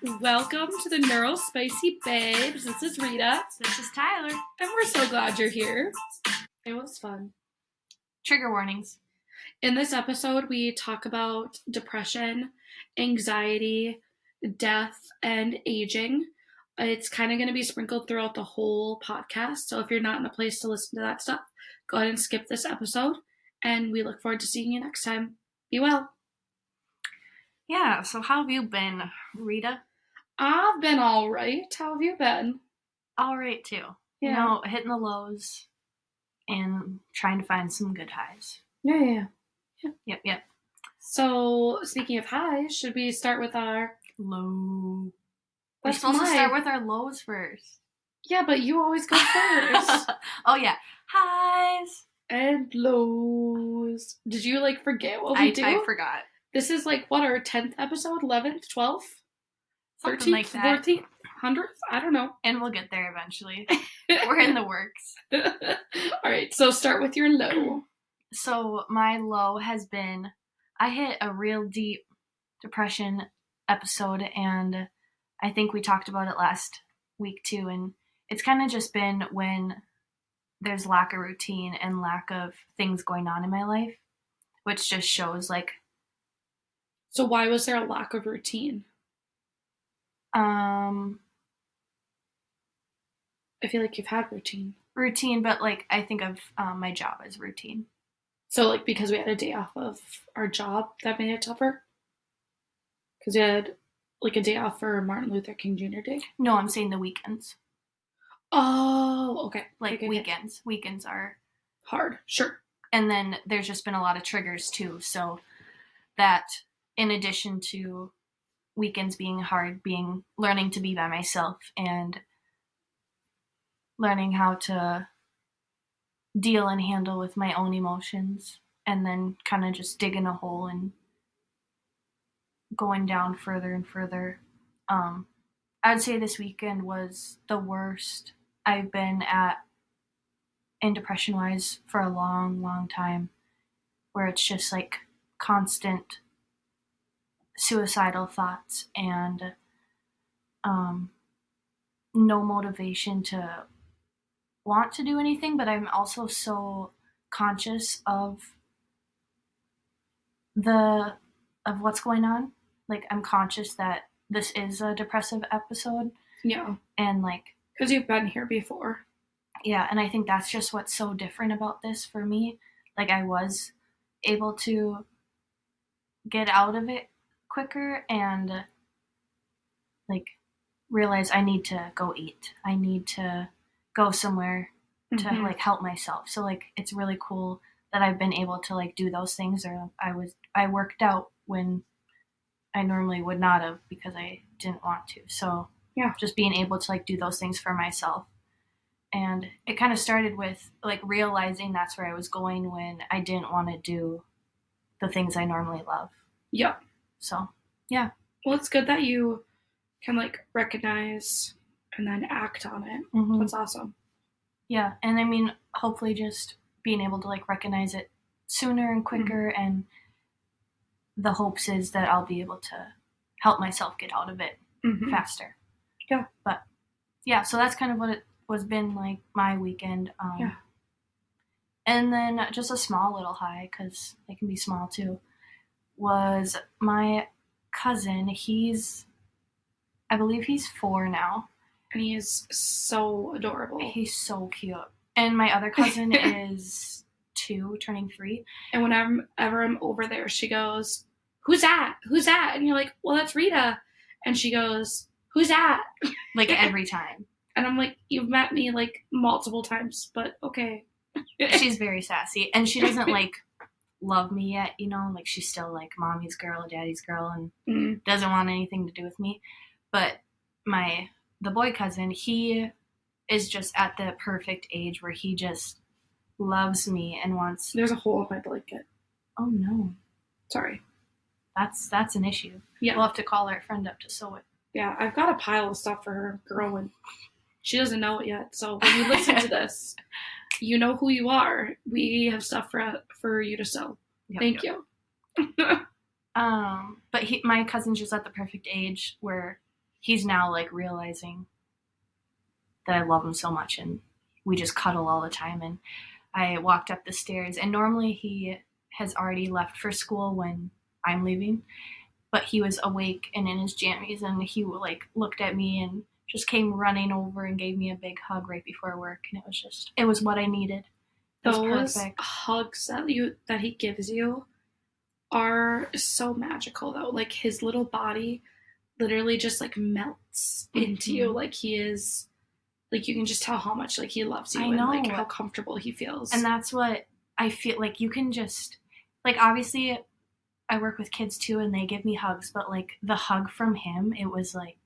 Welcome to the Neuro Spicy Babes. This is Rita. This is Tyler. And we're so glad you're here. It was fun. Trigger warnings. In this episode, we talk about depression, anxiety, death, and aging. It's kind of going to be sprinkled throughout the whole podcast. So if you're not in a place to listen to that stuff, go ahead and skip this episode. And we look forward to seeing you next time. Be well. Yeah, so how have you been, Rita? I've been all right. How have you been? All right, too. Yeah. You know, hitting the lows and trying to find some good highs. Yeah. Yep. So, speaking of highs, should we start with our low? We're supposed to start with our lows first. Yeah, but you always go first. Oh, yeah. Highs and lows. Did you, forget what we do? I forgot. This is, our 10th episode? 11th? 12th? Something 13th? like that. 14th? 100th? I don't know. And we'll get there eventually. We're in the works. All right, so start with your low. So my low has been, I hit a real deep depression episode, and I think we talked about it last week too, and it's kind of just been when there's lack of routine and lack of things going on in my life, which just shows So why was there a lack of routine? I feel like you've had routine. Routine, but I think of my job as routine. So because we had a day off of our job, that made it tougher? Because we had a day off for Martin Luther King Jr. Day? No, I'm saying the weekends. Oh, okay. Weekends. Okay. Weekends are hard, sure. And then there's just been a lot of triggers too, so that in addition to weekends being hard, learning to be by myself and learning how to deal and handle with my own emotions, and then kind of just digging a hole and going down further and further. I would say this weekend was the worst I've been at in depression-wise for a long, long time, where it's just constant suicidal thoughts and no motivation to want to do anything, but I'm also so conscious of what's going on. I'm conscious that this is a depressive episode. Yeah. And because you've been here before. Yeah, and I think that's just what's so different about this for me. I was able to get out of it quicker and realize I need to go eat. I need to go somewhere to help myself. So it's really cool that I've been able to do those things, or I worked out when I normally would not have because I didn't want to. So yeah, just being able to do those things for myself. And it kind of started with realizing that's where I was going when I didn't want to do the things I normally love. Yep. So yeah. Well, it's good that you can recognize and then act on it. Mm-hmm. That's awesome. Yeah, and I mean, hopefully just being able to recognize it sooner and quicker, mm-hmm. and the hopes is that I'll be able to help myself get out of it faster. Yeah. But yeah, so that's kind of what it was been my weekend. Yeah. And then just a small little high, because they can be small too, was my cousin. I believe he's 4 now. And he is so adorable. He's so cute. And my other cousin is 2, turning 3. And whenever I'm over there, she goes, "Who's that? Who's that?" And you're like, "Well, that's Rita." And she goes, "Who's that?" Every time. And I'm like, "You've met me multiple times, but okay." She's very sassy. And she doesn't love me yet, she's still mommy's girl, daddy's girl, and doesn't want anything to do with me. But the boy cousin, he is just at the perfect age where he just loves me and wants... There's a hole in my blanket. Oh, no. Sorry. That's an issue. Yeah. We'll have to call our friend up to sew it. Yeah, I've got a pile of stuff for her growing. She doesn't know it yet, so when you listen to this, you know who you are. We have stuff for you to sew. Yep, Thank you. But my cousin's just at the perfect age where he's now like realizing that I love him so much, and we just cuddle all the time. And I walked up the stairs, and normally he has already left for school when I'm leaving, but he was awake and in his jammies, and he like looked at me and just came running over and gave me a big hug right before work, and it was what I needed. It was Those perfect. hugs that he gives you are so magical though. Like his little body literally just like melts into you. Like he is like you can just tell how much like he loves you and like how comfortable he feels. And that's what I feel like. You can just like, obviously I work with kids too and they give me hugs, but like the hug from him, it was like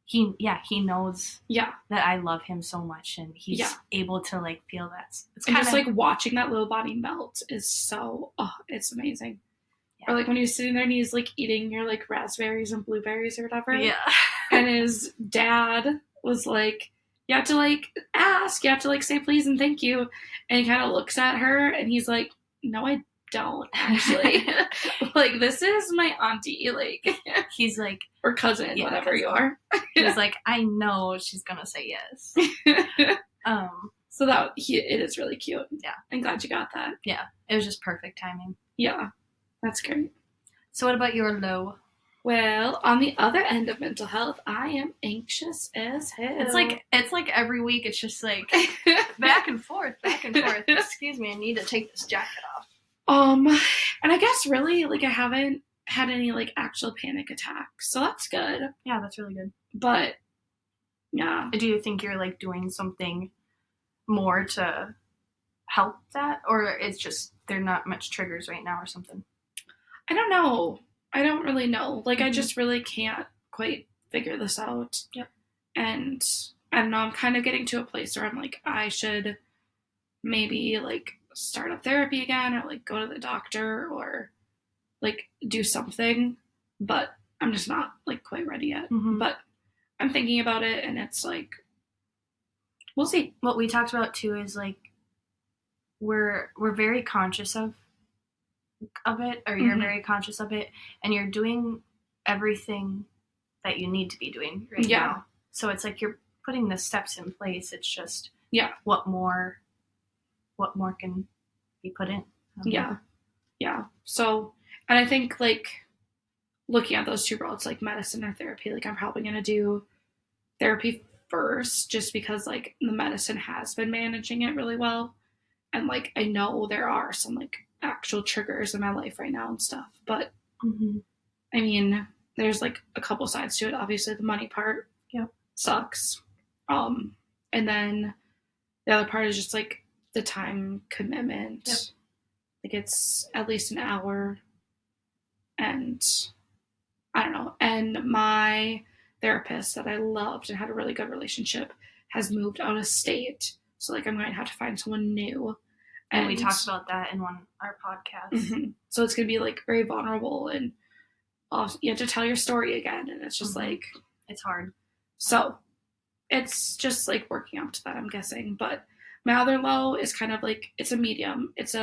he knows that I love him so much, and he's able to like feel that. It's kind of like watching that little body melt is so it's amazing. Or like when he's sitting there and he's like eating your like raspberries and blueberries or whatever. Yeah. And his dad was like, you have to like ask, you have to like say please and thank you. And he kind of looks at her and he's like, no, I don't actually. Like, this is my auntie. Like, he's like, or cousin, whatever you are. He's like, I know she's gonna say yes. So it is really cute. Yeah. I'm glad you got that. Yeah. It was just perfect timing. Yeah. That's great. So what about your low? Well, on the other end of mental health, I am anxious as hell. It's like every week it's just like back and forth. Excuse me, I need to take this jacket off. And I guess really like I haven't had any like actual panic attacks, so that's good. Yeah, that's really good. But yeah. Do you think you're like doing something more to help that, or it's just there not much triggers right now or something? I don't know. I don't really know. Like, I just really can't quite figure this out. Yep. And I don't know. I'm kind of getting to a place where I'm like, I should maybe like start up therapy again, or like go to the doctor, or like do something. But I'm just not like quite ready yet. Mm-hmm. But I'm thinking about it, and it's like, we'll see. What we talked about too is like we're very conscious of it, or you're very conscious of it, and you're doing everything that you need to be doing right now. So it's like you're putting the steps in place. It's just what more can be put in. Yeah. So, and I think like looking at those two roads, like medicine or therapy, like I'm probably gonna do therapy first, just because like the medicine has been managing it really well, and like I know there are some like actual triggers in my life right now and stuff, but I mean there's like a couple sides to it. Obviously the money part sucks, and then the other part is just like the time commitment. Like it's at least an hour, and I don't know, and my therapist that I loved and had a really good relationship has moved out of state, so like I'm going to have to find someone new. And we talked about that in our podcast. So it's going to be like very vulnerable, and you have to tell your story again. And it's just like, it's hard. So it's just like working up to that, I'm guessing. But my other low is kind of like, it's a medium. It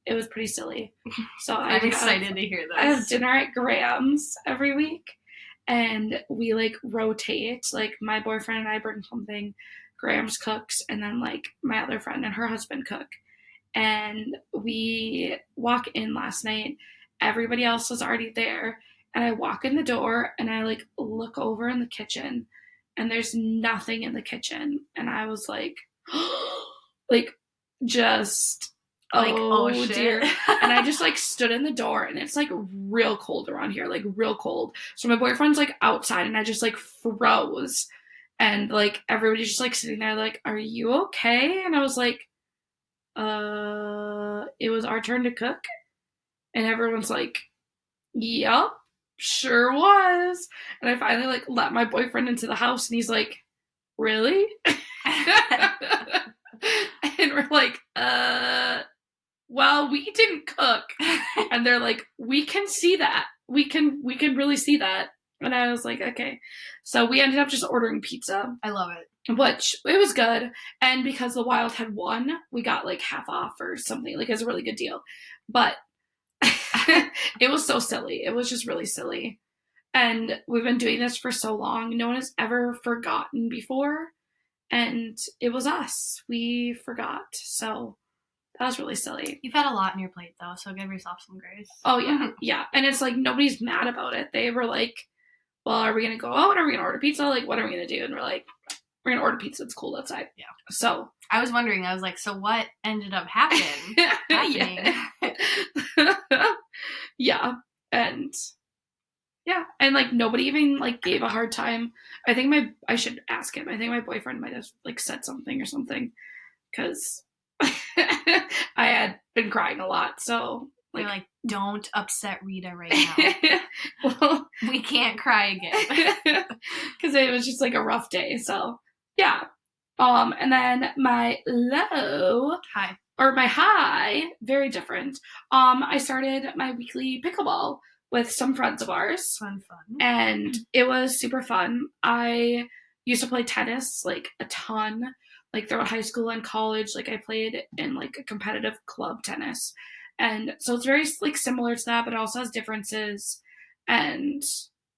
was pretty silly. So I'm excited to hear this. I have dinner at Graham's every week, and we like rotate. Like my boyfriend and I bring something, Graham's cooks, and then like my other friend and her husband cook. And we walk in last night, everybody else was already there, and I walk in the door and I like look over in the kitchen and there's nothing in the kitchen, and I was like like just like oh shit. Dear. And I just like stood in the door, and it's like real cold around here, like real cold, so my boyfriend's like outside, and I just like froze, and like everybody's just like sitting there like, are you okay? And I was like, it was our turn to cook, and everyone's like, yep, sure was. And I finally like let my boyfriend into the house, and he's like, really? And we're like, well, we didn't cook. And they're like, we can see that, we can really see that. And I was like, okay. So we ended up just ordering pizza. I love it. Which, it was good. And because the Wild had won, we got like half off or something. Like, it was a really good deal. But it was so silly. It was just really silly. And we've been doing this for so long. No one has ever forgotten before. And it was us. We forgot. So that was really silly. You've had a lot on your plate, though, so give yourself some grace. Oh, yeah. Yeah. And it's like nobody's mad about it. They were like, well, are we going to go out? Are we going to order pizza? Like, what are we going to do? And we're like, we're going to order pizza. It's cold outside. Yeah. So. I was wondering. I was like, so what ended up happening? Yeah. And yeah. And like nobody even like gave a hard time. I should ask him. I think my boyfriend might have like said something or something because I had been crying a lot. So they're like, don't upset Rita right now. Well, we can't cry again. Because it was just like a rough day. So yeah. And then my low. High. Or my high, very different. I started my weekly pickleball with some friends of ours. Fun. And it was super fun. I used to play tennis like a ton, like throughout high school and college. Like I played in like a competitive club tennis. And so it's very like similar to that, but it also has differences. And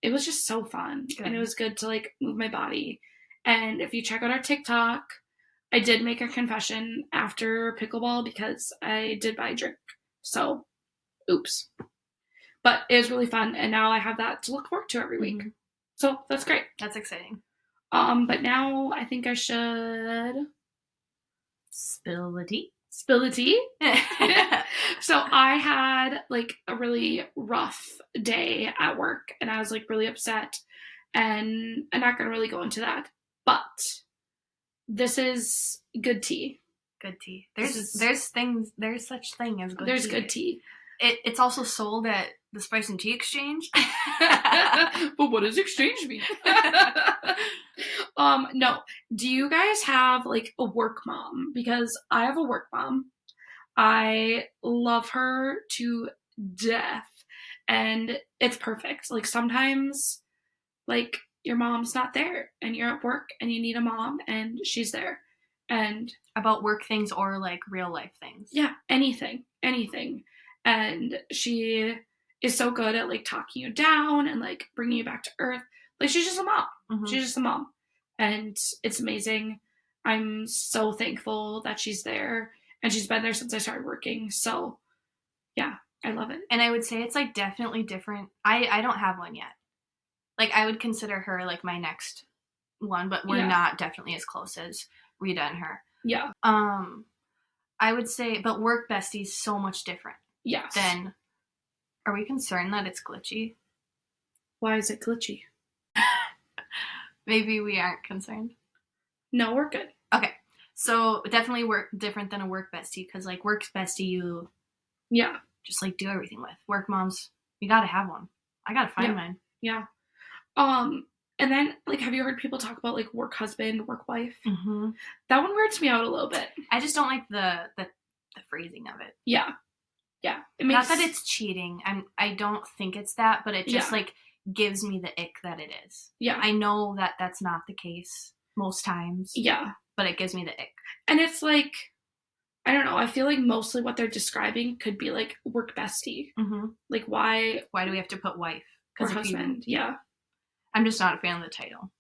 it was just so fun. Good. And it was good to like move my body. And if you check out our TikTok, I did make a confession after pickleball because I did buy a drink. So, oops. But it was really fun, and now I have that to look forward to every week. Mm-hmm. So that's great. That's exciting. But now I think I should spill the tea. Spill the tea. So I had like a really rough day at work, and I was like really upset, and I'm not going to really go into that, but this is good tea. Good tea. There's such thing as good tea. There's good tea. It's also sold at the Spice and Tea Exchange. But what does exchange mean? No. Do you guys have like a work mom? Because I have a work mom. I love her to death. And it's perfect. Like sometimes like your mom's not there and you're at work and you need a mom and she's there. And about work things or like real life things. Yeah, anything. And she is so good at like talking you down and like bringing you back to earth. Like she's just a mom. Mm-hmm. She's just a mom. And it's amazing. I'm so thankful that she's there and she's been there since I started working. So yeah, I love it. And I would say it's like definitely different. I don't have one yet. Like, I would consider her, like, my next one, but we're not definitely as close as Rita and her. Yeah. I would say, but work besties so much different. Yes. Then, are we concerned that it's glitchy? Why is it glitchy? Maybe we aren't concerned. No, we're good. Okay. So, definitely work different than a work bestie, because, like, work bestie, you just, like, do everything with. Work moms, you gotta have one. I gotta find mine. Yeah. And then, like, have you heard people talk about, like, work husband, work wife? Mm-hmm. That one weirds me out a little bit. I just don't like the phrasing of it. Yeah. Yeah. Not that it's cheating. I don't think it's that, but it just, like, gives me the ick that it is. Yeah. I know that that's not the case most times. Yeah. But it gives me the ick. And it's, like, I don't know. I feel like mostly what they're describing could be, like, work bestie. Mm-hmm. Like, why do we have to put wife? Or husband, I'm just not a fan of the title.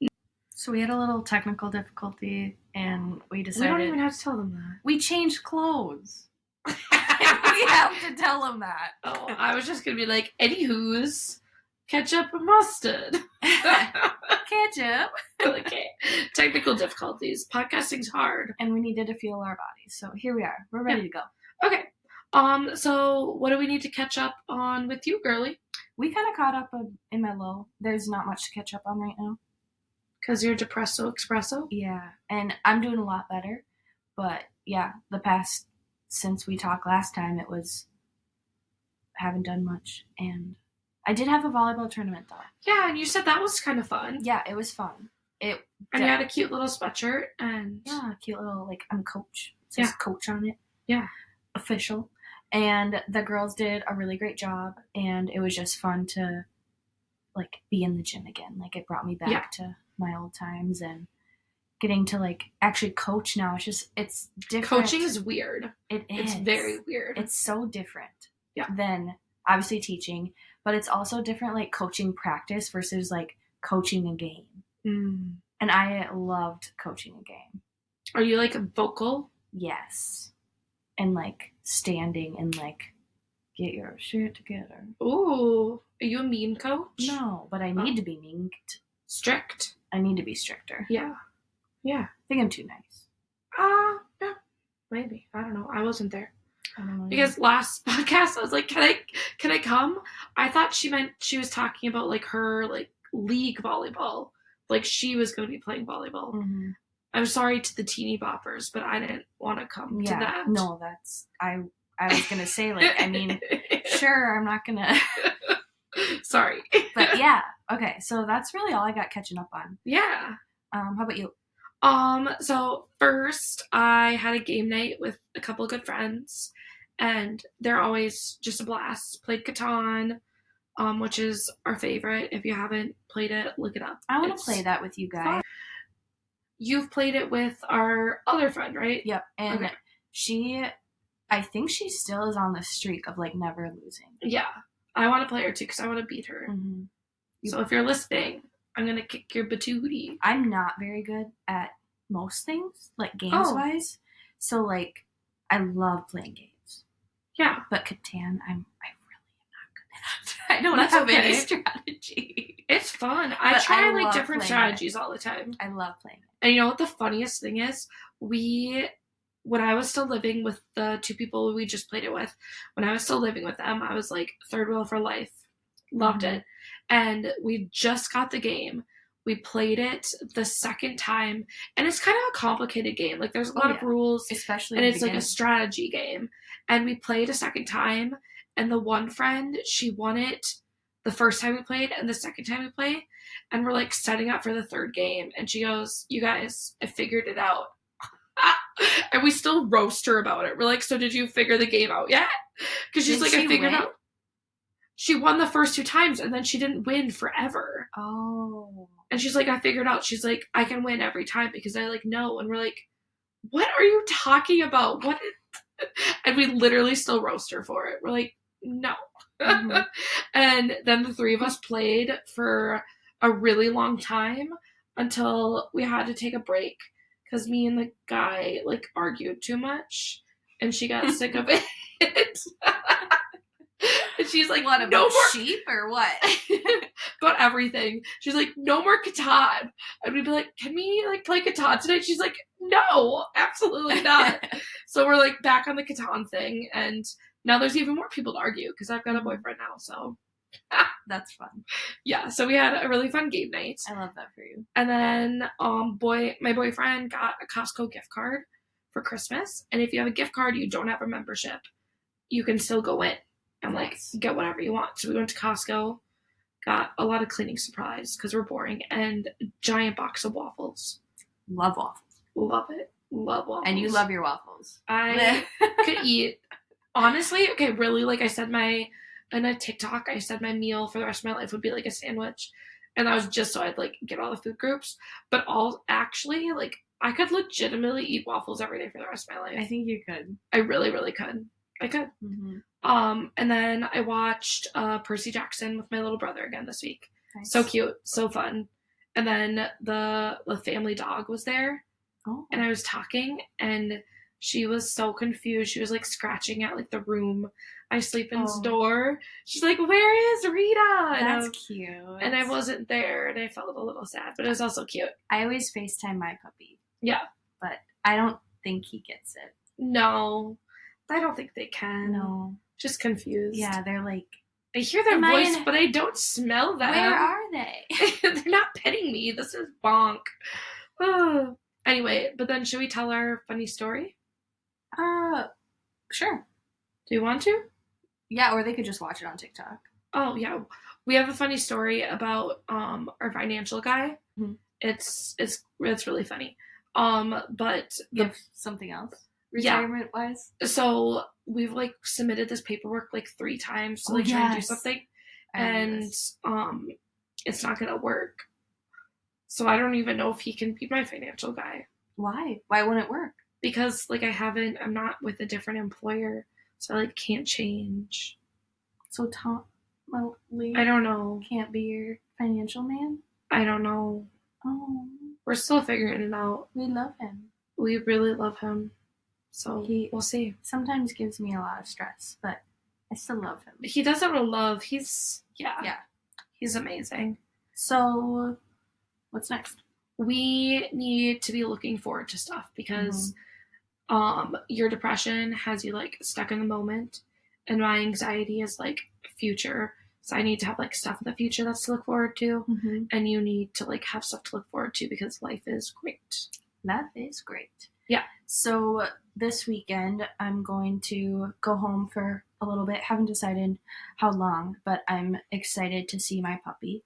So we had a little technical difficulty, and we decided... We don't even have to tell them that. We changed clothes. We have to tell them that. Oh, I was just going to be like, anywho's ketchup and mustard. Ketchup. Okay. Technical difficulties. Podcasting's hard. And we needed to feel our bodies. So here we are. We're ready to go. Okay. So what do we need to catch up on with you, girly? We kind of caught up in my low. There's not much to catch up on right now. Because you're depresso espresso? Yeah. And I'm doing a lot better. But yeah, since we talked last time, haven't done much. And I did have a volleyball tournament, though. Yeah, and you said that was kind of fun. Yeah, it was fun. And you had a cute little sweatshirt. And yeah, cute little, like, I'm coach. It says coach on it. Yeah. Official. And the girls did a really great job, and it was just fun to, like, be in the gym again. Like, it brought me back to my old times, and getting to, like, actually coach now. It's different. Coaching is weird. It is. It's very weird. It's so different than, obviously, teaching, but it's also different, like coaching practice versus like coaching a game. And I loved coaching a game. Are you like vocal? Yes. And like standing and like, get your shit together. Ooh, are you a mean coach? No, but I need to be mean. Strict? I need to be stricter. Yeah. I think I'm too nice. Yeah, maybe. I don't know. I wasn't there. I don't know. Because last podcast I was like, can I come? I thought she meant she was talking about like her like league volleyball. Like she was going to be playing volleyball. Mm-hmm. I'm sorry to the teeny boppers, but I didn't want to come to that. No, I was going to say, like, I mean, sure, I'm not going to. Sorry. But yeah. Okay, so that's really all I got catching up on. Yeah. How about you? So first I had a game night with a couple of good friends, and they're always just a blast. Played Catan, which is our favorite. If you haven't played it, look it up. I want to play that with you guys. Fun. You've played it with our other friend, right? Yep. And I think she still is on the streak of like never losing. Yeah. I want to play her too because I want to beat her. Mm-hmm. So if you're listening, I'm going to kick your batootie. I'm not very good at most things, like games-wise. So, like, I love playing games. Yeah. But Catan, I really am not good at. I don't have any strategy. It's fun. I try, like, different strategies all the time. I love playing it. And you know what the funniest thing is? When I was still living with the two people we just played it with, when I was still living with them, I was, like, third wheel for life. Loved it. And we just got the game. We played it the second time, and it's kind of a complicated game. Like, there's a lot of rules, especially, and it's like a strategy game. And we played a second time, and the one friend, she won it the first time we played, and the second time we played, and we're like setting up for the third game, and she goes, "You guys, I figured it out." And we still roast her about it. We're like, "So did you figure the game out yet?" Because she's like, "I figured out." She won the first two times, and then she didn't win forever. Oh. And she's like, "I figured out." She's like, "I can win every time because I like know." And we're like, "What are you talking about? What?" And we literally still roast her for it. We're like, "No." Mm-hmm. And then the three of us played for a really long time until we had to take a break because me and the guy like argued too much, and she got sick of it. And she's like, "What, about no more sheep or what?" About everything. She's like, "No more Catan." And we'd be like, "Can we like play Catan tonight?" She's like, "No, absolutely not." So we're like back on the Catan thing, and now there's even more people to argue because I've got a boyfriend now. So that's fun. Yeah. So we had a really fun game night. I love that for you. And then my boyfriend got a Costco gift card for Christmas, and if you have a gift card, you don't have a membership, you can still go in and like get whatever you want. So we went to Costco, got a lot of cleaning supplies because we're boring, and a giant box of waffles. Love waffles. Love it. Love waffles. And you love your waffles. I could eat, honestly, okay, really, like I said in a TikTok, I said my meal for the rest of my life would be like a sandwich. And that was just so I'd like get all the food groups. But actually, like I could legitimately eat waffles every day for the rest of my life. I think you could. I really, really could. I could. Mm-hmm. And then I watched Percy Jackson with my little brother again this week. Nice. So cute, so fun. And then the family dog was there, and I was talking, and she was so confused. She was like scratching at like the room I sleep in's door. She's like, "Where is Rita?" And that's cute. And I wasn't there, and I felt a little sad, but it was also cute. I always FaceTime my puppy. Yeah, but I don't think he gets it. No, I don't think they can. No. Just confused. Yeah, they're like, I hear their voice, but I don't smell them. Where are they? They're not petting me. This is bonk. Anyway, but then should we tell our funny story? Sure. Do you want to? Yeah, or they could just watch it on TikTok. Oh, yeah. We have a funny story about our financial guy. Mm-hmm. It's really funny. But you have something else? Retirement wise? So we've like submitted this paperwork like 3 times to try to do something, and it's not gonna work. So I don't even know if he can be my financial guy. Why wouldn't it work? Because like I'm not with a different employer, so I like can't change. So Tom, remotely I don't know. can't be your financial man? I don't know. Oh, We're still figuring it out. we love him. We really love him. So we'll see. Sometimes gives me a lot of stress, but I still love him. He does it with love. He's amazing. So, what's next? We need to be looking forward to stuff because your depression has you like stuck in the moment, and my anxiety is like future. So I need to have like stuff in the future that's to look forward to, and you need to like have stuff to look forward to because life is great. Life is great. Yeah. So this weekend I'm going to go home for a little bit. Haven't decided how long, but I'm excited to see my puppy.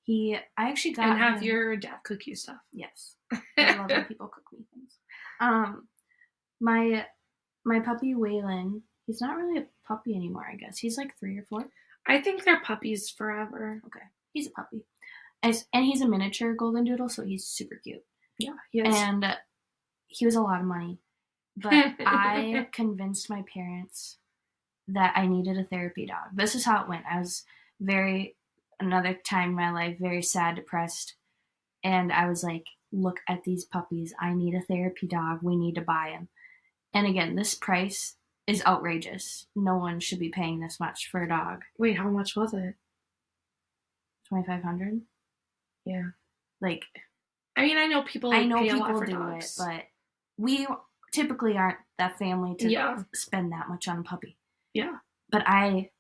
I actually got and have him. Your dad cook you stuff. Yes, I love when people cook me things. My puppy Waylon, he's not really a puppy anymore. I guess he's like 3 or 4. I think they're puppies forever. Okay, he's a puppy, and he's a miniature golden doodle, so he's super cute. Yeah, he is. And he was a lot of money, but I convinced my parents that I needed a therapy dog. This is how it went. I was another time in my life, very sad, depressed, and I was like, look at these puppies. I need a therapy dog. We need to buy him. And again, this price is outrageous. No one should be paying this much for a dog. Wait, how much was it? $2,500. Yeah. Like, I mean, I know people pay a lot for dogs, but we typically aren't that family to spend that much on a puppy. Yeah. But I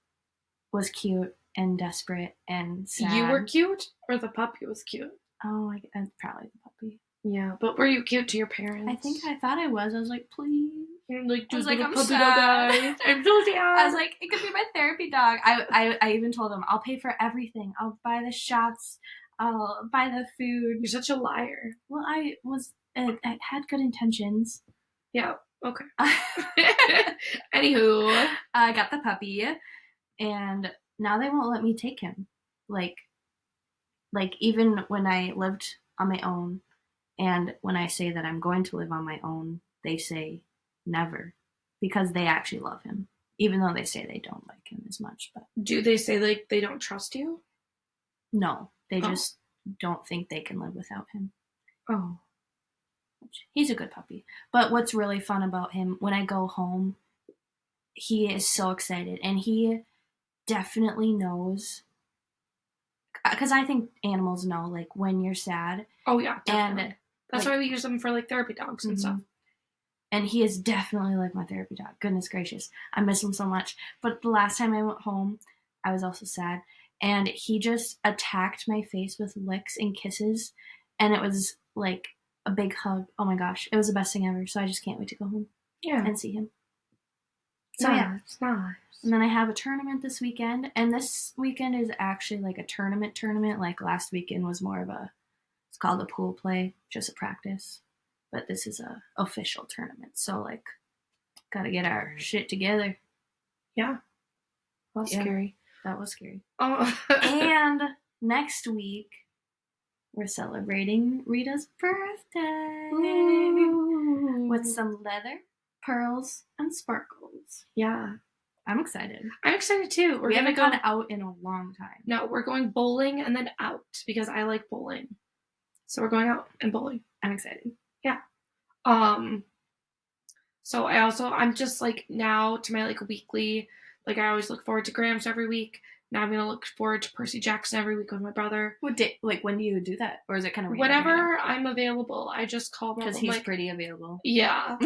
was cute and desperate and sad. You were cute, or the puppy was cute? Oh, probably the puppy. Yeah, but were you cute to your parents? I thought I was. I was like, please. You're like, I was like, I'm puppy sad. Dog, I'm so sad. I was like, it could be my therapy dog. I even told him, I'll pay for everything. I'll buy the shots. I'll buy the food. You're such a liar. Well, I had good intentions. Yeah. Okay. Anywho, I got the puppy, and now they won't let me take him. Like even when I lived on my own, and when I say that I'm going to live on my own, they say never, because they actually love him, even though they say they don't like him as much. But do they say like they don't trust you? No, they just don't think they can live without him. Oh. He's a good puppy. But what's really fun about him, when I go home, he is so excited, and he definitely knows, because I think animals know, like, when you're sad. Oh yeah, definitely. And that's why we use them for like therapy dogs and stuff. And he is definitely like my therapy dog. Goodness gracious, I miss him so much. But the last time I went home, I was also sad, and he just attacked my face with licks and kisses, and it was like a big hug. Oh my gosh, it was the best thing ever. So I just can't wait to go home and see him. So yeah, it's nice. And then I have a tournament this weekend, and this weekend is actually like a tournament. Like last weekend was more of it's called a pool play, just a practice. But this is a official tournament, so like, gotta get our shit together. Yeah, that's scary. That was scary. Oh. And next week, we're celebrating Rita's birthday. Ooh. With some leather, pearls, and sparkles. Yeah. I'm excited. I'm excited too. We haven't gone out in a long time. No, we're going bowling and then out because I like bowling. So we're going out and bowling. I'm excited. Yeah. So I'm just like now to my like weekly, like I always look forward to Grams every week. Now I'm going to look forward to Percy Jackson every week with my brother. What day, like when do you do that? Or is it kind of whenever I'm available? I just call him. Because he's like, pretty available. Yeah.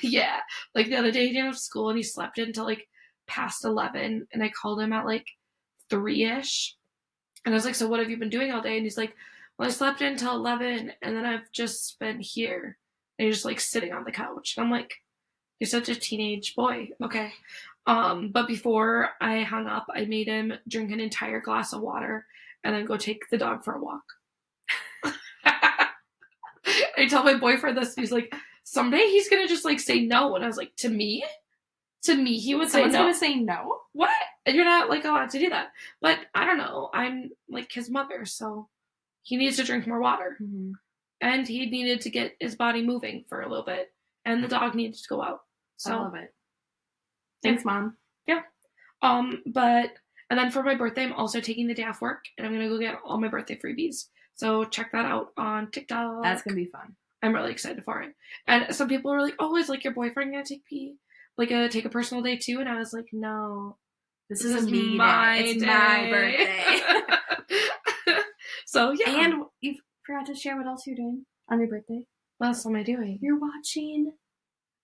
Yeah. Like the other day he didn't have school and he slept until like past 11, and I called him at like 3ish, and I was like, so what have you been doing all day? And he's like, well, I slept until 11, and then I've just been here, and he's just like sitting on the couch, and I'm like, you're such a teenage boy. Okay. But before I hung up, I made him drink an entire glass of water and then go take the dog for a walk. I tell my boyfriend this, and he's like, someday he's gonna just like say no, and I was like, to me he would say no. Someone's gonna say no? What? And you're not like allowed to do that. But I don't know. I'm like his mother, so he needs to drink more water. Mm-hmm. And he needed to get his body moving for a little bit. And the dog needed to go out. So I love it. Thanks, Mom. Yeah. But And then for my birthday, I'm also taking the day off work, and I'm going to go get all my birthday freebies. So check that out on TikTok. That's going to be fun. I'm really excited for it. And some people were like, oh, is like your boyfriend going to take a personal day too? And I was like, no. This is my day. It's my birthday. So, yeah. And you forgot to share what else you're doing on your birthday. What else am I doing? You're watching...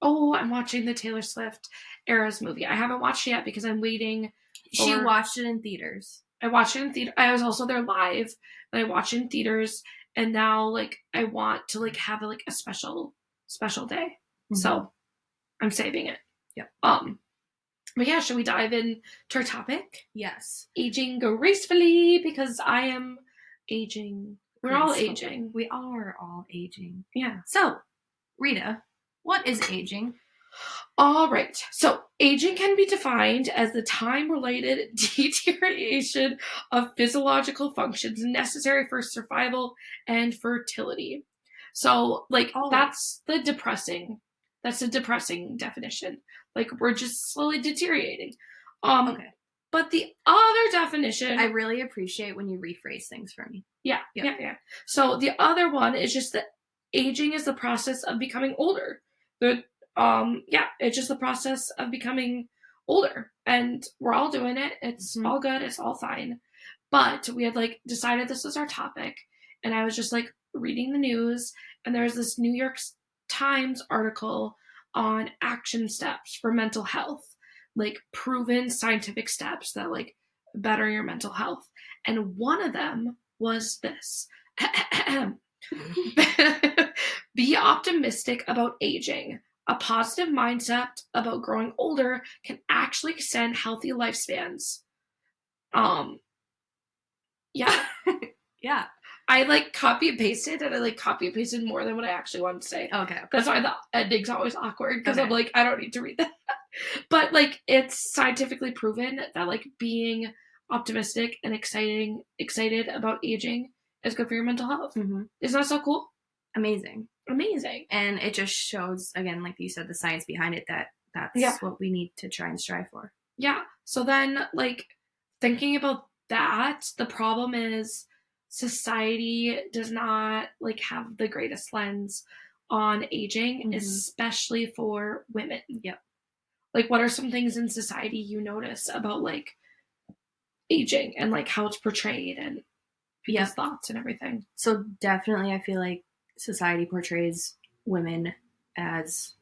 Oh, I'm watching the Taylor Swift Eras movie. I haven't watched it yet because I'm waiting. She watched it in theaters. I watched it in theater. I was also there live, and I watched it in theaters. And now, like, I want to like have like a special day. Mm-hmm. So I'm saving it. Yep. But yeah, should we dive into our topic? Yes. Aging gracefully, because I am aging. We're all aging. We are all aging. Yeah. So, Rita, what is aging? All right. So, aging can be defined as the time-related deterioration of physiological functions necessary for survival and fertility. So, like, that's the depressing definition. Like, we're just slowly deteriorating. Okay. But the other definition... I really appreciate when you rephrase things for me. Yeah. So, the other one is just that aging is the process of becoming older. It's just the process of becoming older, and we're all doing it. It's all good. It's all fine. But we had like decided this was our topic, and I was just like reading the news, and there's this New York Times article on action steps for mental health, like proven scientific steps that like better your mental health. And one of them was this. Be optimistic about aging. A positive mindset about growing older can actually extend healthy lifespans. Yeah. Yeah. I like copy and pasted, and I like copy and pasted more than what I actually wanted to say. Okay. That's why the ending's always awkward, because I'm like, I don't need to read that. But like, it's scientifically proven that like being optimistic and excited about aging is good for your mental health. Mm-hmm. Isn't that so cool? Amazing. And it just shows, again, like you said, the science behind it, that's what we need to try and strive for. Yeah. So then, like, thinking about that, the problem is society does not, like, have the greatest lens on aging, especially for women. Yep. Like, what are some things in society you notice about, like, aging and, like, how it's portrayed and people's thoughts and everything? So definitely I feel like society portrays women as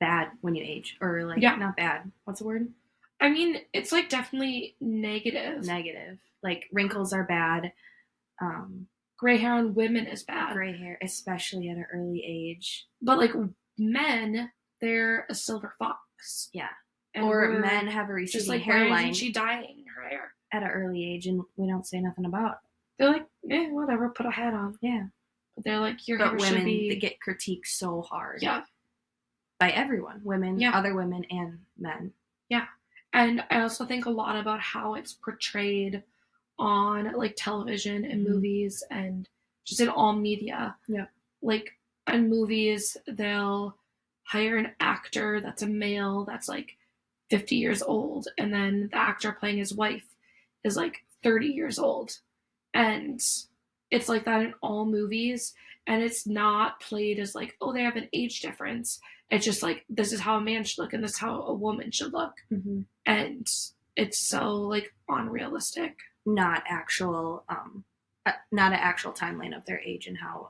bad when you age, or like not bad. What's the word? I mean, it's like definitely negative. Like wrinkles are bad. Gray hair on women is bad. Gray hair, especially at an early age. But like men, they're a silver fox. Yeah. Or men have a receding hairline. Why isn't she dyeing her hair at an early age, and we don't say nothing about it. They're like, whatever, put a hat on. Yeah. But they're like, your hair should be... They get critiqued so hard. Yeah. By everyone. Women, other women, and men. Yeah. And I also think a lot about how it's portrayed on, like, television and movies and just in all media. Yeah. Like, in movies, they'll hire an actor that's a male that's, like, 50 years old. And then the actor playing his wife is, like, 30 years old. And it's like that in all movies, and it's not played as like, oh, they have an age difference. It's just like, this is how a man should look, and this is how a woman should look. Mm-hmm. And it's so like unrealistic. Not actual, not an actual timeline of their age and how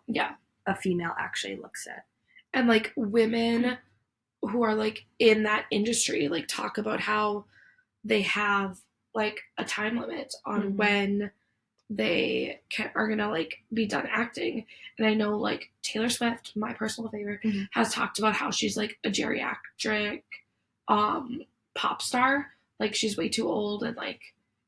a female actually looks at. And like women who are like in that industry, like talk about how they have like a time limit on when they are gonna like be done acting. And I know like Taylor Swift, my personal favorite, has talked about how she's like a geriatric pop star. Like she's way too old, and like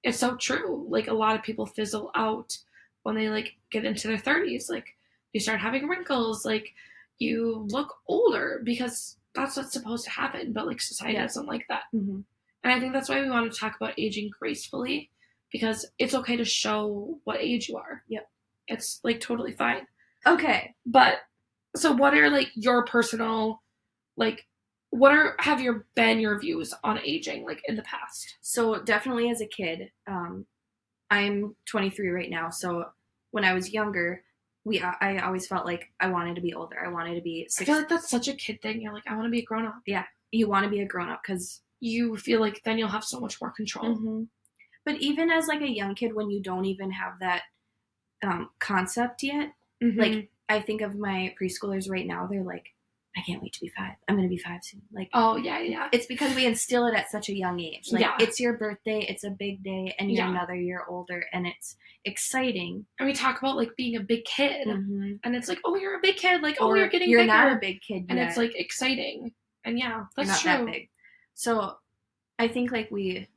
it's so true. Like a lot of people fizzle out when they like get into their 30s. Like you start having wrinkles, like you look older because that's what's supposed to happen. But like society doesn't like that. And I think that's why we want to talk about aging gracefully, because it's okay to show what age you are. Yep. It's like totally fine. Okay. But so what are like your personal like have been your views on aging, like, in the past? So definitely as a kid, I'm 23 right now. So when I was younger, I always felt like I wanted to be older. I wanted to be I feel like that's such a kid thing. You're like, I want to be a grown up. Yeah, you want to be a grown up because you feel like then you'll have so much more control. Mm-hmm. But even as like a young kid, when you don't even have that concept yet, like I think of my preschoolers right now, they're like, I can't wait to be 5. I'm going to be 5 soon. Like, oh yeah. It's because we instill it at such a young age. Like, it's your birthday, it's a big day, and you're another year older, and it's exciting. And we talk about like being a big kid, and it's like, oh, you're a big kid. Like, oh, you're getting you're bigger. Not a big kid yet. And it's like exciting. And yeah, that's not true. That big. So I think like we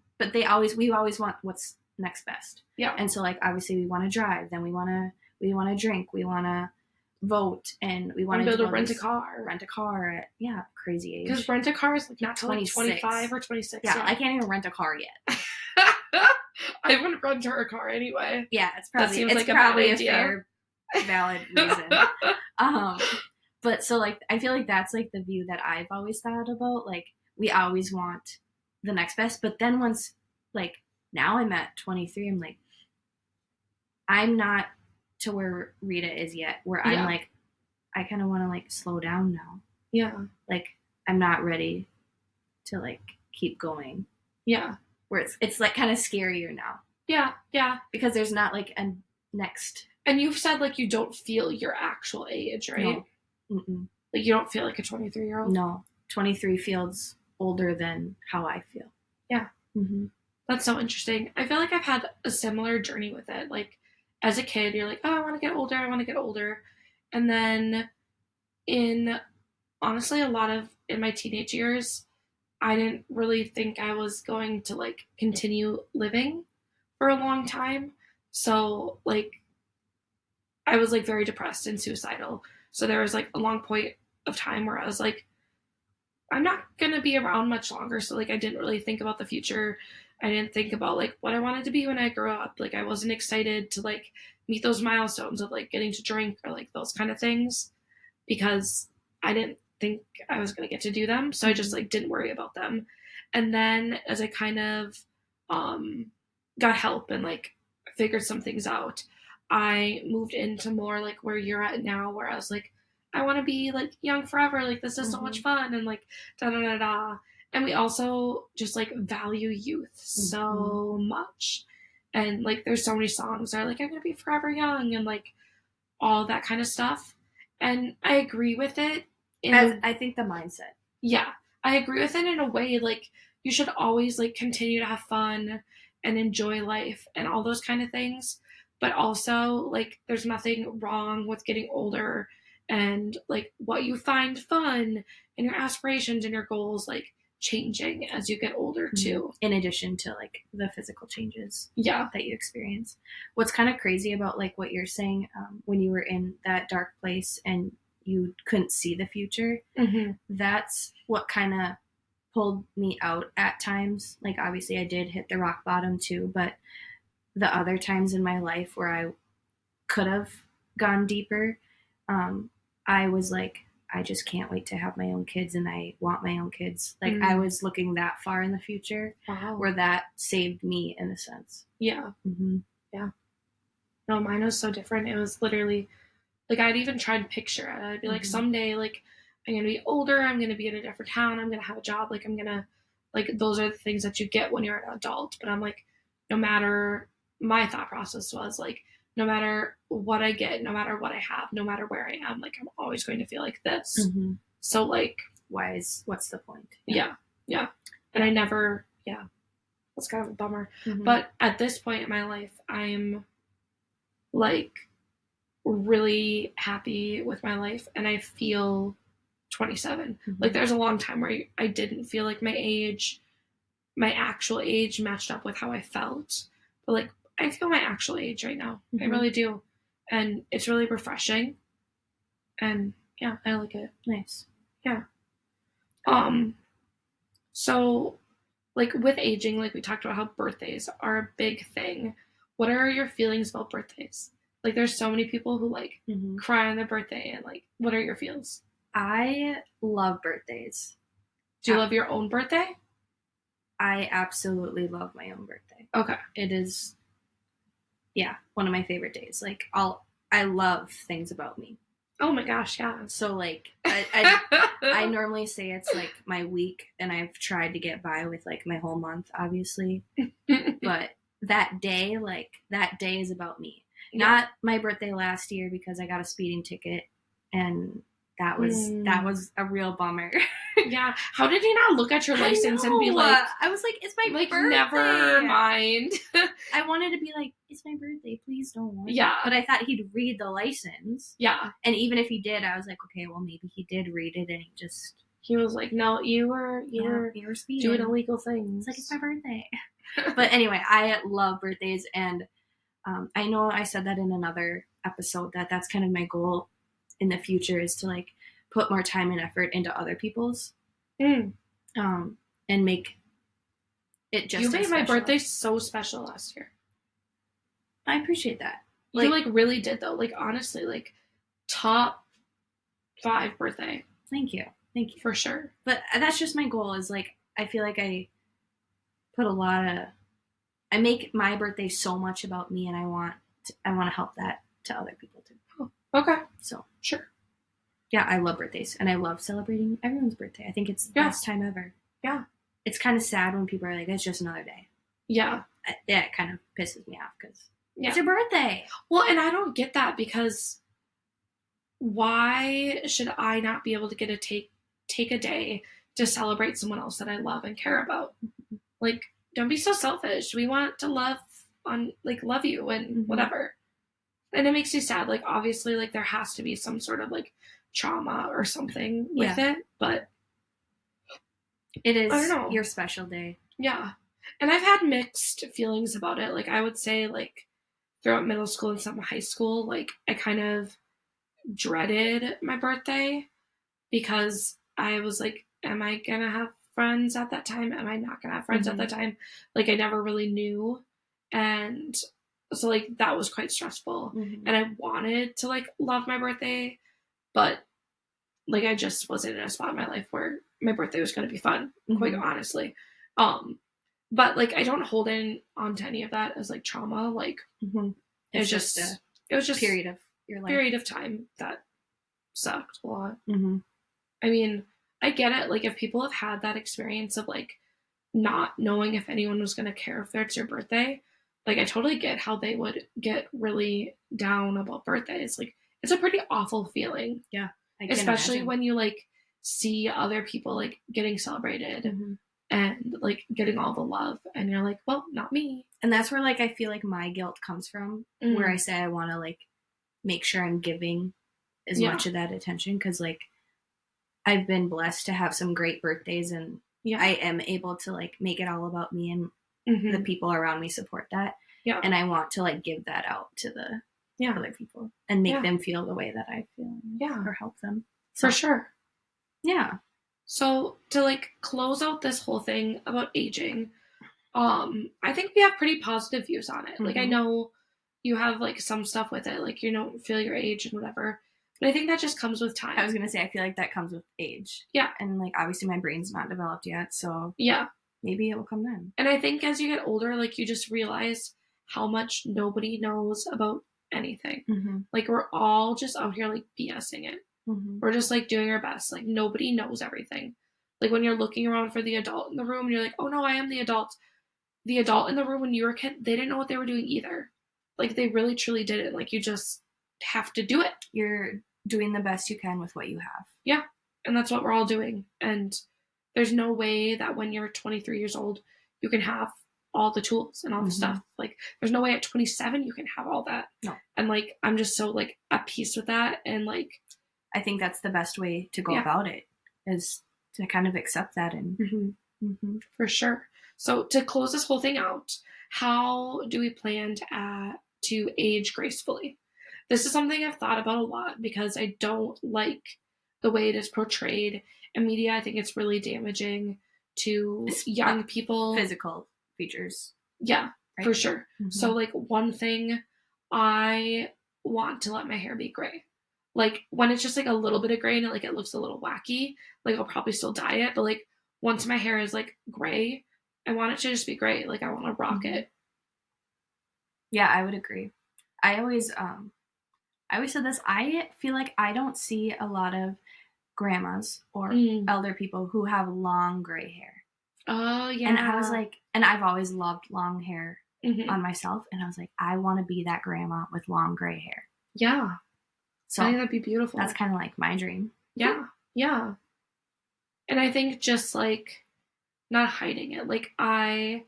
always want what's next best. Yeah. And so like obviously we want to drive, then we want to drink, we want to vote, and we want to build rent a car at crazy age. Because rent a car is like not till like 25 or 26. Yeah, I can't even rent a car yet. I wouldn't rent her a car anyway. Yeah, it's probably a fair, valid reason. But so like I feel like that's like the view that I've always thought about. Like we always want the next best, but then once like now I'm at 23, I'm like I'm not to where Rita is yet, where I'm like I kind of want to like slow down now. Yeah. Like I'm not ready to like keep going. Yeah. Where it's like kind of scarier now. Yeah. Yeah. Because there's not like a next. And you've said like you don't feel your actual age, right? No. Mm-mm. Like you don't feel like a 23-year-old? No. 23 feels older than how I feel. Yeah. Mm-hmm. That's so interesting. I feel like I've had a similar journey with it. Like as a kid, you're like, oh, I want to get older. I want to get older. And then honestly, a lot of in my teenage years, I didn't really think I was going to like continue living for a long time. So like I was like very depressed and suicidal. So there was like a long point of time where I was like, I'm not going to be around much longer. So like I didn't really think about the future. I didn't think about like what I wanted to be when I grew up. Like I wasn't excited to like meet those milestones of like getting to drink or like those kind of things because I didn't think I was going to get to do them. So I just like didn't worry about them. And then as I kind of got help and like figured some things out, I moved into more like where you're at now, where I was like, I want to be like young forever. Like this is so much fun and like da da da da. And we also just like value youth so much. And like there's so many songs that are like, I'm gonna be forever young and like all that kind of stuff. And I agree with it. I think the mindset. Yeah. I agree with it in a way like you should always like continue to have fun and enjoy life and all those kind of things. But also like there's nothing wrong with getting older and like what you find fun and your aspirations and your goals like changing as you get older too. In addition to like the physical changes that you experience. What's kind of crazy about like what you're saying when you were in that dark place and you couldn't see the future, that's what kind of pulled me out at times. Like obviously I did hit the rock bottom too, but the other times in my life where I could have gone deeper, I was like, I just can't wait to have my own kids and I want my own kids. Like I was looking that far in the future where that saved me in a sense. Yeah. Yeah. No, mine was so different. It was literally like I'd even try and picture it. I'd be like, someday, like I'm gonna be older. I'm gonna be in a different town. I'm gonna have a job. Like I'm gonna, like those are the things that you get when you're an adult. But I'm like, no matter, my thought process was like, no matter what I get, no matter what I have, no matter where I am, like I'm always going to feel like this. So like, what's the point? Yeah. And I never, that's kind of a bummer. But at this point in my life, I'm like really happy with my life and I feel 27. Like there's a long time where I didn't feel like my actual age matched up with how I felt. But like I feel my actual age right now. I really do. And it's really refreshing. And yeah, I like it. Nice. Yeah. So like with aging, like we talked about how birthdays are a big thing. What are your feelings about birthdays? Like there's so many people who like cry on their birthday and like what are your feels? I love birthdays. Do you love your own birthday? I absolutely love my own birthday. Okay. It is, yeah, one of my favorite days. Like, I love things about me. Oh my gosh, yeah. So, like, I normally say it's, like, my week, and I've tried to get by with, like, my whole month, obviously. But that day is about me. Yeah. Not my birthday last year because I got a speeding ticket, and that was a real bummer. Yeah. How did you not look at your license and be like... I was like, it's my birthday. Never mind. I wanted to be like, it's my birthday, please don't. Yeah. But I thought he'd read the license. Yeah. And even if he did, I was like, okay, well, maybe he did read it and he was like, no, you were speeding. Doing illegal things. It's like, it's my birthday. But anyway, I love birthdays, and I know I said that in another episode that's kind of my goal in the future, is to like put more time and effort into other people's, and make it just. You made my birthday so special last year. I appreciate that. Like, you like really did though. Like honestly, like top 5 birthday. Thank you For sure. But that's just my goal. Is like, I feel like I put I make my birthday so much about me, and I want to help that to other people too. Oh, okay. So sure. Yeah, I love birthdays, and I love celebrating everyone's birthday. I think it's the best time ever. Yeah. It's kind of sad when people are like, it's just another day. Yeah. Yeah, it kind of pisses me off because it's your birthday. Well, and I don't get that, because why should I not be able to get to take a day to celebrate someone else that I love and care about? Like, don't be so selfish. We want to love you and whatever. And it makes me sad. Like, obviously, like, there has to be some sort of, like, trauma or something with it. But it is your special day. Yeah. And I've had mixed feelings about it. Like, I would say, like, throughout middle school and some high school, like, I kind of dreaded my birthday because I was like, am I going to have friends at that time? Am I not going to have friends at that time? Like, I never really knew. And so, like, that was quite stressful. And I wanted to, like, love my birthday, but, like, I just wasn't in a spot in my life where my birthday was going to be fun, quite honestly. But, like, I don't hold on to any of that as, like, trauma. Like, it was just period of your life. Period of time that sucked a lot. I mean, I get it. Like, if people have had that experience of, like, not knowing if anyone was going to care if it's your birthday, like, I totally get how they would get really down about birthdays. Like, it's a pretty awful feeling. Yeah. Especially when you, like, see other people, like, getting celebrated and, like, getting all the love. And you're like, well, not me. And that's where, like, I feel like my guilt comes from, where I say I want to, like, make sure I'm giving as much of that attention. Because, like, I've been blessed to have some great birthdays, and I am able to, like, make it all about me, and the people around me support that. Yeah. And I want to, like, give that out to the other people and make them feel the way that I feel. Yeah. Or help them. So, for sure. Yeah. So to, like, close out this whole thing about aging, I think we have pretty positive views on it. Like, I know you have, like, some stuff with it, like, you don't feel your age and whatever, but I think that just comes with time. I was going to say, I feel like that comes with age. Yeah. And, like, obviously my brain's not developed yet, so yeah, maybe it will come then. And I think as you get older, like, you just realize how much nobody knows about anything. Like, we're all just out here, like, BSing it. We're just, like, doing our best. Like, nobody knows everything. Like, when you're looking around for the adult in the room, you're like, oh no, I am the adult. The adult in the room when you were a kid, they didn't know what they were doing either. Like, they really truly didn't. Like, you just have to do it. You're doing the best you can with what you have. Yeah. And that's what we're all doing. And there's no way that when you're 23 years old, you can have all the tools and all the stuff. Like, there's no way at 27 you can have all that. No. And, like, I'm just so, like, at peace with that. And, like, I think that's the best way to go about it, is to kind of accept that. And for sure. So to close this whole thing out, how do we plan to age gracefully? This is something I've thought about a lot, because I don't like the way it is portrayed in media. I think it's really damaging to young people. Physical features. Yeah, right? For sure. So, like, one thing, I want to let my hair be gray. Like, when it's just, like, a little bit of gray and it looks a little wacky, like, I'll probably still dye it. But, like, once my hair is like gray, I want it to just be gray. Like I want to rock Mhm. it. Yeah, I would agree. I always said this. I feel like I don't see a lot of grandmas or Mm. elder people who have long gray hair. Oh And I was yeah. like, and I've always loved long hair Hmm. on myself. And I was like, I want to be that grandma with long gray hair. Yeah. I think So that'd be beautiful. that's kind of like my dream. Yeah. Yeah. And I think just like not hiding it. Like my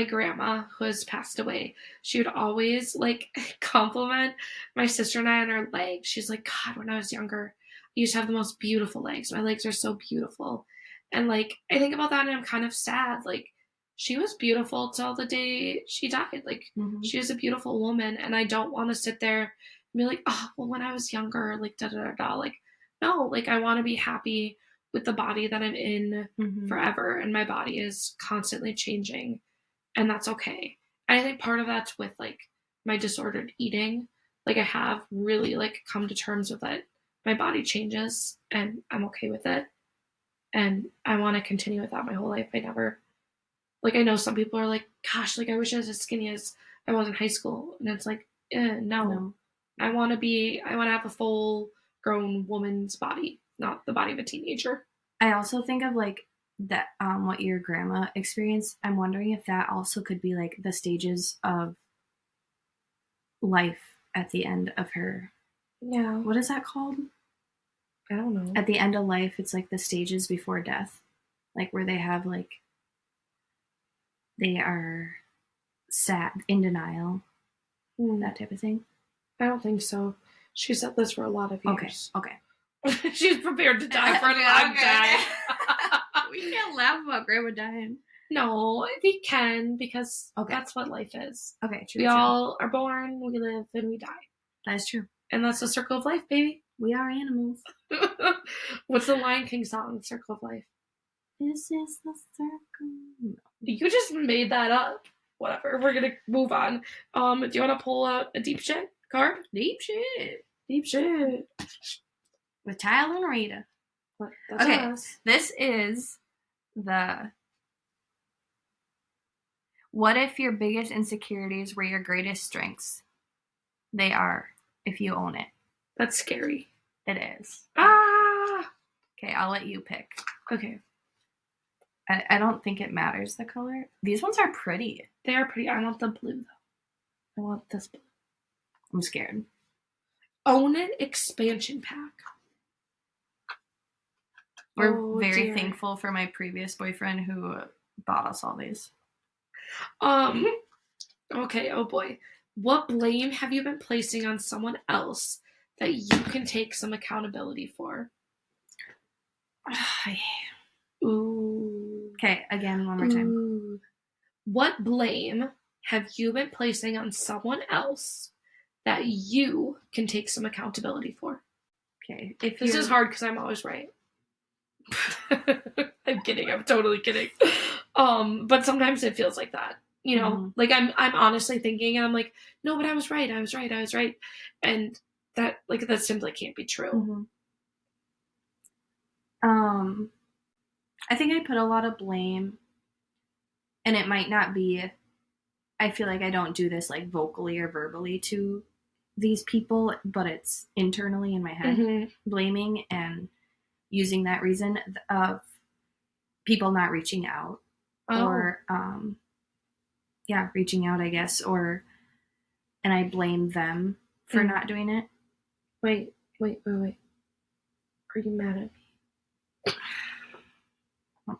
grandma who has passed away, she would always like compliment my sister and I on our legs. She's like, God, when I was younger, I used to have the most beautiful legs. My legs are so beautiful. And like I think about that and I'm kind of sad. Like she was beautiful till the day she died. Like Mm-hmm. she was a beautiful woman. And I don't want to sit there and be like, oh, well, when I was younger, like da da da da. Like, no, like I want to be happy with the body that I'm in Mm-hmm. forever. And my body is constantly changing and that's okay. And I think part of that's with like my disordered eating. Like I have really like come to terms with it. My body changes and I'm okay with it. And I want to continue with that my whole life. I never like I know some people are like, gosh, like I wish I was as skinny as I was in high school. And it's like, no. No. I want to have a full grown woman's body, not the body of a teenager. I also think of like that what your grandma experienced. I'm wondering if that also could be like the stages of life at the end of her. Yeah. What is that called? I don't know. At the end of life, it's like the stages before death, like where they have like they are sad, in denial, that type of thing. I don't think so. She said this for a lot of years. Okay. She's prepared to die for a long time. We can't laugh about grandma dying. No, we can because that's what life is. Okay, true. We all are born, we live, and we die. That is true. And that's the circle of life, baby. We are animals. What's the Lion King song, Circle of Life? This is the circle. No. You just made that up. Whatever. We're gonna move on. Do you want to pull out a deep shit card? Deep shit. Deep shit. With Tyler and Rita. That's okay, us. This is the... What if your biggest insecurities were your greatest strengths? They are, if you own it. That's scary. It is. Ah! Okay, I'll let you pick. Okay. I don't think it matters the color. These ones are pretty. They are pretty. I want the blue, though. I want this blue. I'm scared. Own It expansion pack. We're very thankful for my previous boyfriend who bought us all these. Okay, oh boy. What blame have you been placing on someone else that you can take some accountability for? Ooh. Okay, again, one more time. Ooh. What blame have you been placing on someone else that you can take some accountability for? Okay. This is hard because I'm always right. I'm kidding. I'm totally kidding. But sometimes it feels like that. You know, like I'm honestly thinking, and I'm like, no, but I was right. And that simply can't be true. I think I put a lot of blame, and it might not be. I feel like I don't do this like vocally or verbally to these people, but it's internally in my head, blaming and using that reason of people not reaching out or reaching out, I guess, and I blame them for not doing it. Wait. Are you mad at me?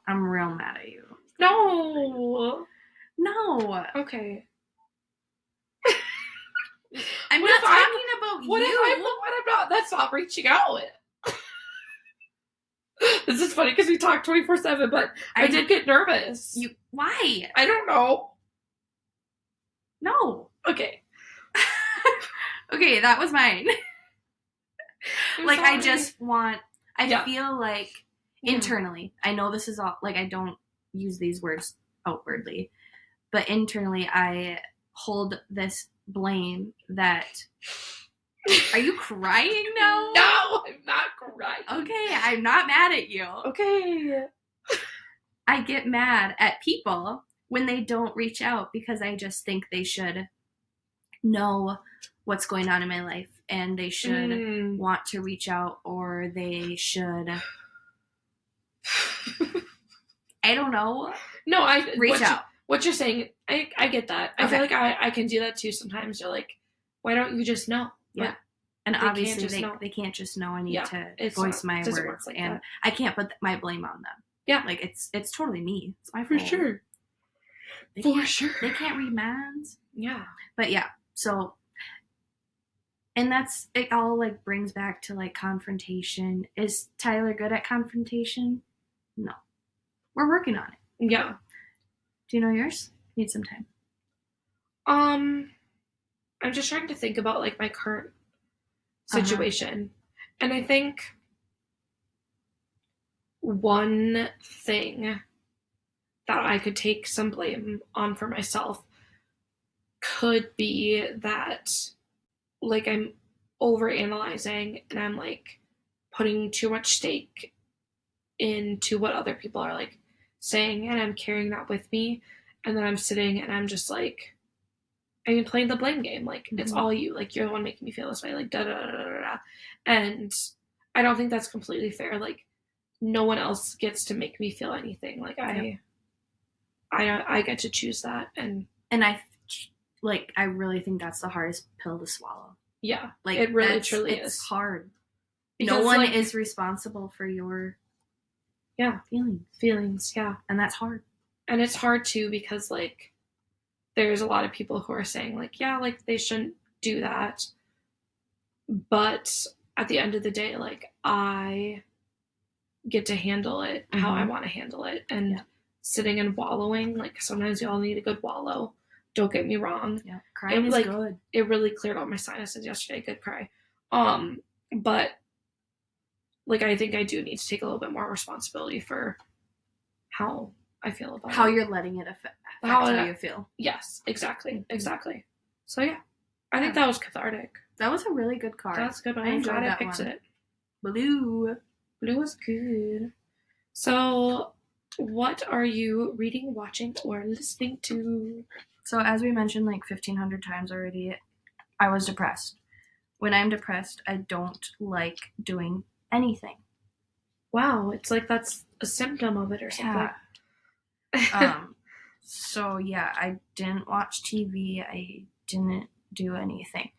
I'm real mad at you. No. Okay. I'm not talking about you. What I'm not? That's not reaching out. This is funny because we talk 24/7, but I did get nervous. Why? I don't know. No. Okay. Okay, that was mine. Like, sorry. I just want... I feel like internally, I know this is all... Like, I don't use these words outwardly, but internally, I hold this blame that... Are you crying now? No, I'm not crying. Okay, I'm not mad at you. Okay. I get mad at people when they don't reach out because I just think they should know what's going on in my life and they should want to reach out, or they should I don't know. No, reach out. What you're saying, I get that. Okay. I feel like I can do that too sometimes. You're like, why don't you just know? Yeah. And obviously they can't just know. I need to voice my words. Like and that. I can't put my blame on them. Yeah. Like it's totally me. It's my fault. For sure. They can't read minds. Yeah. But yeah, so and that's it all like brings back to like confrontation. Is Tyler good at confrontation? No. We're working on it. Yeah. Do you know yours? Need some time. I'm just trying to think about like my current situation. And I think one thing that I could take some blame on for myself could be that like I'm overanalyzing and I'm like putting too much stake into what other people are like saying, and I'm carrying that with me, and then I'm sitting and I'm just like, I'm playing the blame game, like it's all you, like you're the one making me feel this way, like da da da da da. And I don't think that's completely fair. Like no one else gets to make me feel anything. Like I get to choose that, and I really think that's the hardest pill to swallow. Yeah, like it really truly is. It's hard. Because, no one is responsible for your feelings. Yeah, and that's hard. And it's hard too because like there's a lot of people who are saying like, yeah, like they shouldn't do that, but at the end of the day, like I get to handle it how I want to handle it, and sitting and wallowing, like sometimes you all need a good wallow. Don't get me wrong. Yeah, crying is good. It really cleared out my sinuses yesterday. Good cry. But like I think I do need to take a little bit more responsibility for how I feel about how you're letting it affect how you feel. Yes, exactly. So yeah, I think that was cathartic. That was a really good card. That's good. I'm glad I picked it. Blue was good. So, what are you reading, watching, or listening to? So as we mentioned like 1,500 times already, I was depressed. When I'm depressed, I don't like doing anything. Wow, it's like that's a symptom of it or something. Yeah. So yeah, I didn't watch TV. I didn't do anything.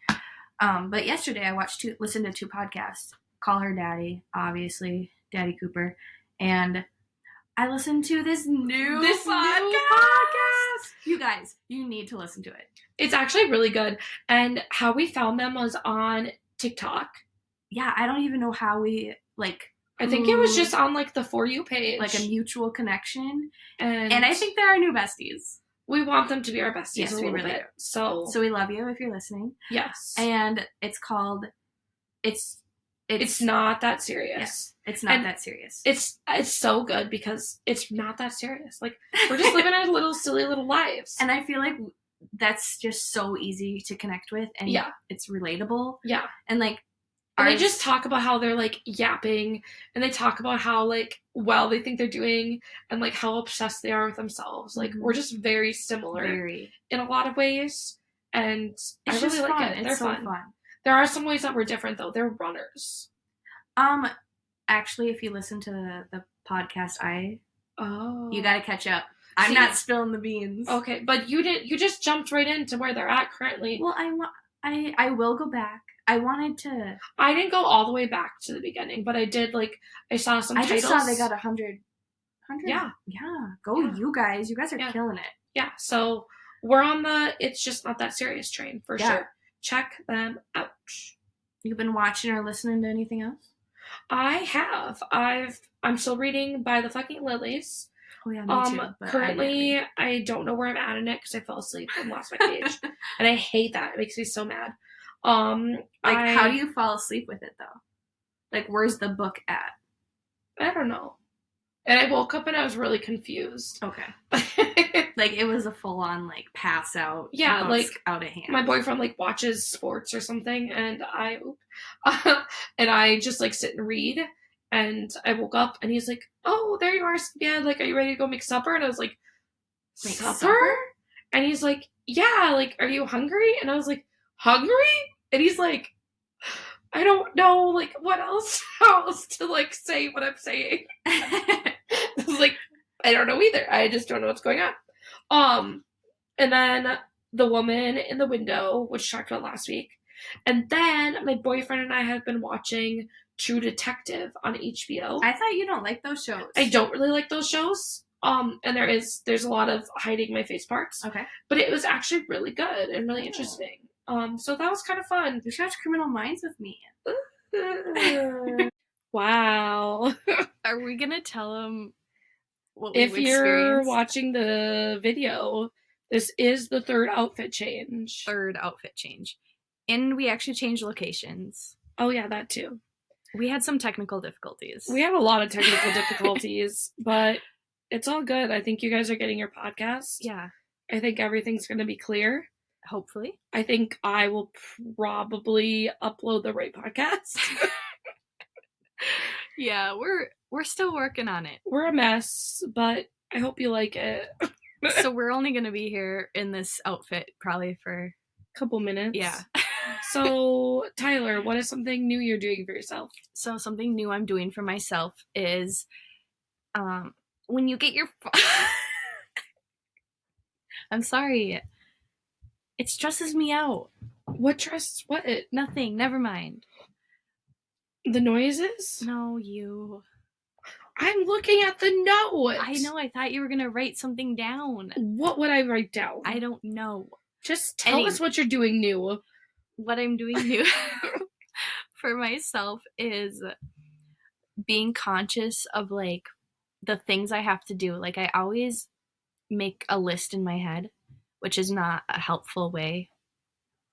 But yesterday I listened to 2 podcasts. Call Her Daddy, obviously, Daddy Cooper, and I listened to this new podcast. You guys, you need to listen to it. It's actually really good. And how we found them was on TikTok. Yeah, I don't even know how we, like... I think it was just on, like, the For You page. Like, a mutual connection. And I think they're our new besties. We want them to be our besties. Yes, we really do. So we love you if you're listening. Yes. And it's called... It's not that serious. Yes, it's not that serious. It's so good because it's not that serious. Like, we're just living our little silly little lives. And I feel like that's just so easy to connect with, and it's relatable. Yeah. And like and they just talk about how they're like yapping, and they talk about how like well they think they're doing, and like how obsessed they are with themselves. Like we're just very similar in a lot of ways. And it's I really like it. They're so fun. There are some ways that we're different, though. They're runners. Actually, if you listen to the podcast, you got to catch up. I'm not spilling the beans. Okay, but you didn't. You just jumped right into where they're at currently. Well, I will go back. I wanted to. I didn't go all the way back to the beginning, but I did. Like I saw some. I just saw they got 100. Yeah. You guys. You guys are killing it. Yeah. So we're on the. It's just not that serious train for sure. Check them out. You've been watching or listening to anything else? I have. I'm still reading By the Fucking Lilies. Oh yeah, me too. Currently, I don't know where I'm at in it because I fell asleep and lost my page, and I hate that. It makes me so mad. How do you fall asleep with it though? Like, where's the book at? I don't know. And I woke up and I was really confused. Okay. Like, it was a full-on, like, pass out. Yeah, like, out of hand. My boyfriend, like, watches sports or something, and I just, like, sit and read. And I woke up and he's like, oh, there you are. Yeah, like, are you ready to go make supper? And I was like, supper? And he's like, yeah, like, are you hungry? And I was like, hungry? And he's like, I don't know, like, what else, how else to, like, say what I'm saying. I was like, I don't know either. I just don't know what's going on. And then the woman in the window, which I talked about last week. And then my boyfriend and I have been watching True Detective on HBO. I thought you don't like those shows. I don't really like those shows. And there's a lot of hiding my face parts. Okay. But it was actually really good and really interesting. So that was kind of fun. You should watch Criminal Minds with me. Wow. Are we gonna tell them what if you're watching the video, this is the third outfit change. And we actually changed locations. Oh yeah, that too. We had some technical difficulties. We had a lot of technical difficulties, but it's all good. I think you guys are getting your podcast. Yeah. I think everything's going to be clear. Hopefully. I think I will probably upload the right podcast. Yeah, we're still working on it. We're a mess, but I hope you like it. So we're only going to be here in this outfit probably for a couple minutes. Yeah. So, Tyler, what is something new you're doing for yourself? So something new I'm doing for myself is when you get your I'm sorry. It stresses me out. What stress? What? Nothing. Never mind. The noises? No, you. I'm looking at the note. I know. I thought you were going to write something down. What would I write down? I don't know. Just tell us what you're doing new. What I'm doing new for myself is being conscious of, like, the things I have to do. Like, I always make a list in my head, which is not a helpful way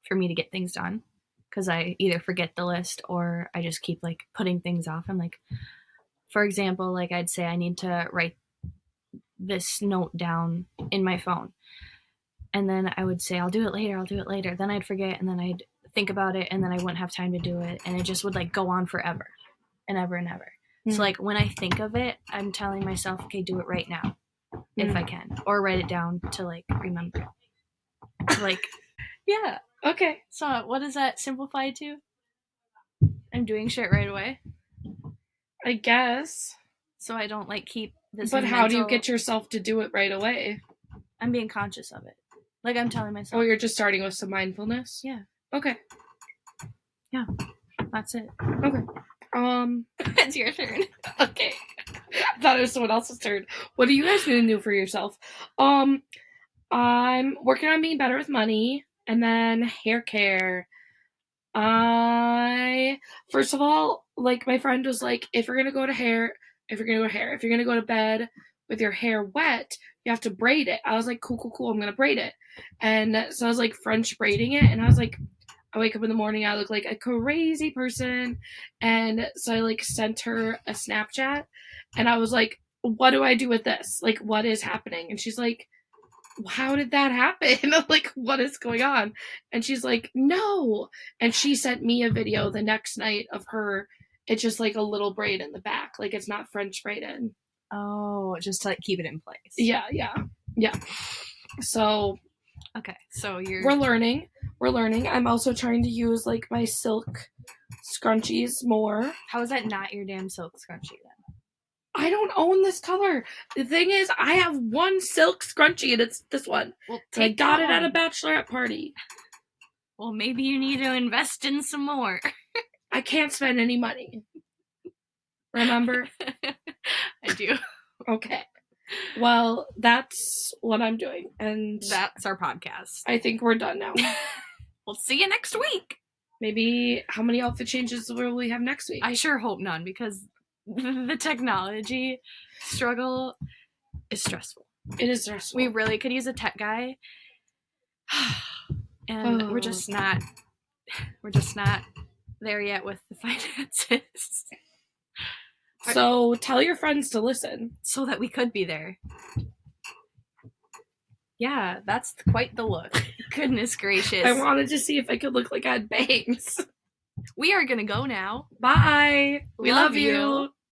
for me to get things done, because I either forget the list or I just keep, like, putting things off. I'm like, for example, like, I'd say I need to write this note down in my phone, and then I would say I'll do it later, then I'd forget, and then I'd think about it, and then I wouldn't have time to do it, and it just would, like, go on forever and ever and ever. So, like, when I think of it, I'm telling myself, okay, do it right now if I can, or write it down to, like, remember it. Like, yeah. Okay. So what does that simplify to? I'm doing shit right away, I guess. So I don't, like, keep this. But how do you get yourself to do it right away? I'm being conscious of it. Like, I'm telling myself. Oh, you're just starting with some mindfulness? Yeah. Okay. Yeah. That's it. Okay. It's your turn. Okay. I thought it was someone else's turn. What are you guys going to do for yourself? I'm working on being better with money, and then hair care. First of all, like, my friend was like, if you're going to go to bed with your hair wet, you have to braid it. I was like, cool, I'm going to braid it. And so I was, like, French braiding it, and I was like, I wake up in the morning, I look like a crazy person. And so I, like, sent her a Snapchat, and I was like, what do I do with this? Like, what is happening? And she's like, how did that happen? Like, what is going on? And she's like, no. And she sent me a video the next night of her. It's just, like, a little braid in the back. Like, it's not French braided. Oh, just to, like, keep it in place. Yeah. So. Okay, so We're learning. I'm also trying to use, like, my silk scrunchies more. How is that not your damn silk scrunchie then? I don't own this color. The thing is, I have one silk scrunchie, and it's this one. Well, I got it at a bachelorette party. Well, maybe you need to invest in some more. I can't spend any money. Remember? I do. Okay. Well, that's what I'm doing. And that's our podcast. I think we're done now. We'll see you next week. Maybe how many outfit changes will we have next week? I sure hope none, because the technology struggle is stressful. It is stressful. We really could use a tech guy. And we're just not there yet with the finances. So tell your friends to listen. So that we could be there. Yeah, that's quite the look. Goodness gracious. I wanted to see if I could look like I had bangs. We are going to go now. Bye. We love you.